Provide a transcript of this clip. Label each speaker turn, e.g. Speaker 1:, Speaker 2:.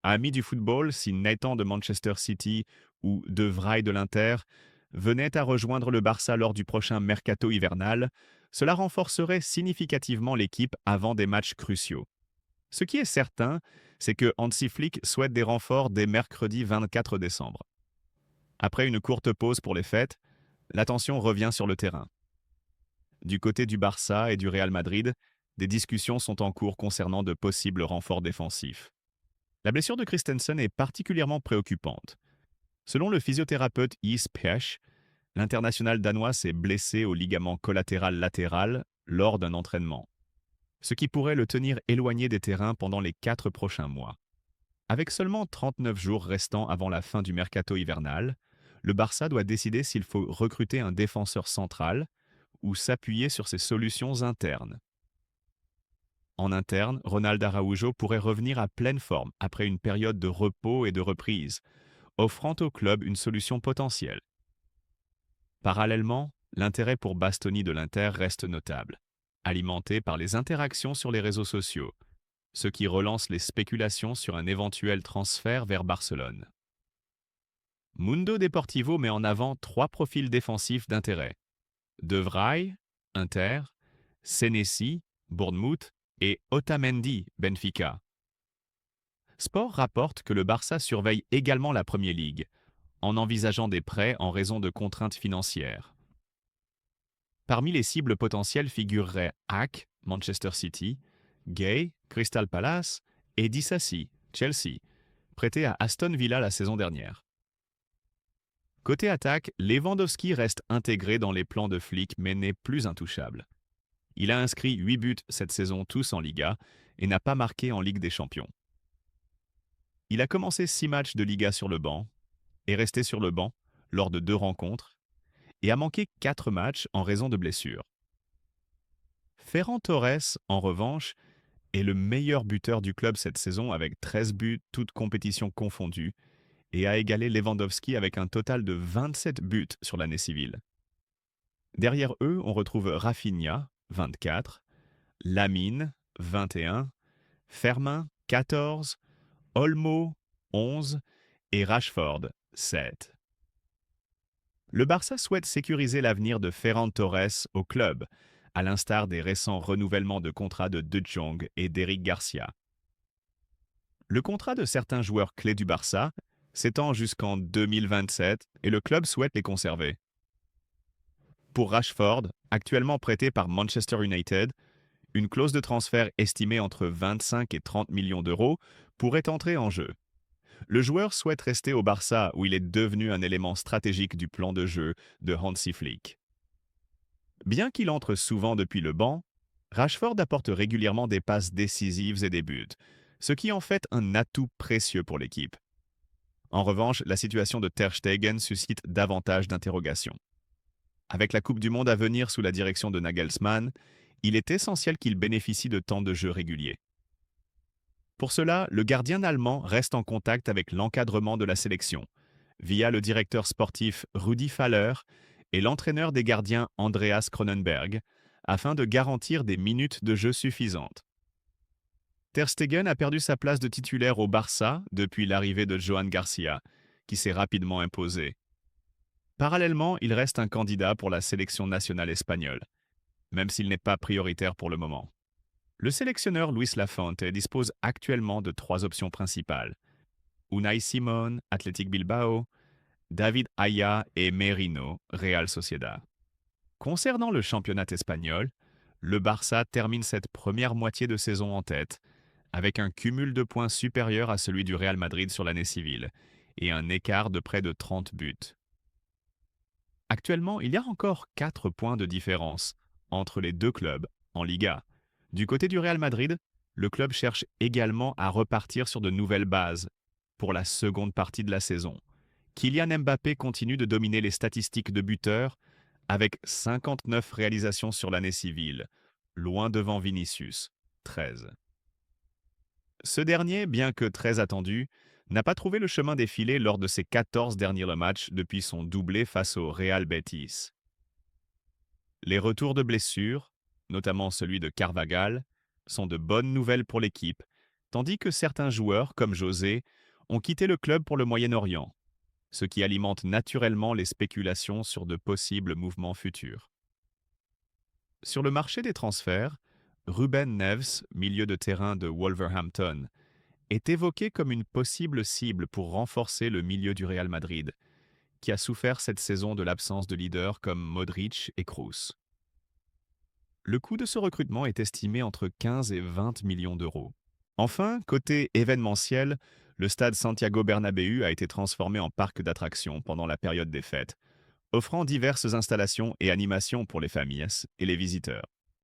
Speaker 1: Amis du football, si Nathan de Manchester City ou De Vrij de l'Inter venaient à rejoindre le Barça lors du prochain mercato hivernal, cela renforcerait significativement l'équipe avant des matchs cruciaux. Ce qui est certain, c'est que Hansi Flick souhaite des renforts dès mercredi 24 décembre. Après une courte pause pour les fêtes, l'attention revient sur le terrain. Du côté du Barça et du Real Madrid, des discussions sont en cours concernant de possibles renforts défensifs. La blessure de Christensen est particulièrement préoccupante. Selon le physiothérapeute Yves Pech, l'international danois s'est blessé au ligament collatéral latéral lors d'un entraînement, ce qui pourrait le tenir éloigné des terrains pendant les 4 prochains mois. Avec seulement 39 jours restants avant la fin du mercato hivernal, le Barça doit décider s'il faut recruter un défenseur central ou s'appuyer sur ses solutions internes. En interne, Ronald Araujo pourrait revenir à pleine forme après une période de repos et de reprise, offrant au club une solution potentielle. Parallèlement, l'intérêt pour Bastoni de l'Inter reste notable, alimenté par les interactions sur les réseaux sociaux, ce qui relance les spéculations sur un éventuel transfert vers Barcelone. Mundo Deportivo met en avant 3 profils défensifs d'intérêt. De Vrij, Inter, Senesi, Bournemouth et Otamendi, Benfica. Sport rapporte que le Barça surveille également la Premier League, en envisageant des prêts en raison de contraintes financières. Parmi les cibles potentielles figureraient Hack, Manchester City, Gay, Crystal Palace et Disasi, Chelsea, prêté à Aston Villa la saison dernière. Côté attaque, Lewandowski reste intégré dans les plans de Flick mais n'est plus intouchable. Il a inscrit 8 buts cette saison tous en Liga et n'a pas marqué en Ligue des Champions. Il a commencé 6 matchs de Liga sur le banc, est resté sur le banc lors de 2 rencontres et a manqué 4 matchs en raison de blessures. Ferran Torres, en revanche, est le meilleur buteur du club cette saison avec 13 buts, toutes compétitions confondues, et a égalé Lewandowski avec un total de 27 buts sur l'année civile. Derrière eux, on retrouve Rafinha, 24, Lamine, 21, Fermin, 14, Olmo, 11 et Rashford, 7. Le Barça souhaite sécuriser l'avenir de Ferran Torres au club, à l'instar des récents renouvellements de contrats de Jong et d'Eric Garcia. Le contrat de certains joueurs clés du Barça s'étend jusqu'en 2027 et le club souhaite les conserver. Pour Rashford, actuellement prêté par Manchester United, une clause de transfert estimée entre 25 et 30 millions d'euros pourrait entrer en jeu. Le joueur souhaite rester au Barça où il est devenu un élément stratégique du plan de jeu de Hansi Flick. Bien qu'il entre souvent depuis le banc, Rashford apporte régulièrement des passes décisives et des buts, ce qui en fait un atout précieux pour l'équipe. En revanche, la situation de Ter Stegen suscite davantage d'interrogations. Avec la Coupe du Monde à venir sous la direction de Nagelsmann, il est essentiel qu'il bénéficie de temps de jeu réguliers. Pour cela, le gardien allemand reste en contact avec l'encadrement de la sélection, via le directeur sportif Rudi Faller et l'entraîneur des gardiens Andreas Cronenberg, afin de garantir des minutes de jeu suffisantes. Ter Stegen a perdu sa place de titulaire au Barça depuis l'arrivée de Johan Garcia, qui s'est rapidement imposé. Parallèlement, il reste un candidat pour la sélection nationale espagnole, même s'il n'est pas prioritaire pour le moment. Le sélectionneur Luis Lafuente dispose actuellement de 3 options principales. Unai Simón, Athletic Bilbao, David Aya et Merino, Real Sociedad. Concernant le championnat espagnol, le Barça termine cette première moitié de saison en tête, avec un cumul de points supérieur à celui du Real Madrid sur l'année civile, et un écart de près de 30 buts. Actuellement, il y a encore 4 points de différence entre les deux clubs en Liga. Du côté du Real Madrid, le club cherche également à repartir sur de nouvelles bases pour la seconde partie de la saison. Kylian Mbappé continue de dominer les statistiques de buteur avec 59 réalisations sur l'année civile, loin devant Vinicius, 13. Ce dernier, bien que très attendu, n'a pas trouvé le chemin défilé lors de ses 14 derniers matchs depuis son doublé face au Real Betis. Les retours de blessures, notamment celui de Carvajal, sont de bonnes nouvelles pour l'équipe, tandis que certains joueurs, comme José, ont quitté le club pour le Moyen-Orient, ce qui alimente naturellement les spéculations sur de possibles mouvements futurs. Sur le marché des transferts, Ruben Neves, milieu de terrain de Wolverhampton, est évoqué comme une possible cible pour renforcer le milieu du Real Madrid, qui a souffert cette saison de l'absence de leaders comme Modric et Kroos. Le coût de ce recrutement est estimé entre 15 et 20 millions d'euros. Enfin, côté événementiel, le stade Santiago Bernabéu a été transformé en parc d'attractions pendant la période des fêtes, offrant diverses installations et animations pour les familles et les visiteurs.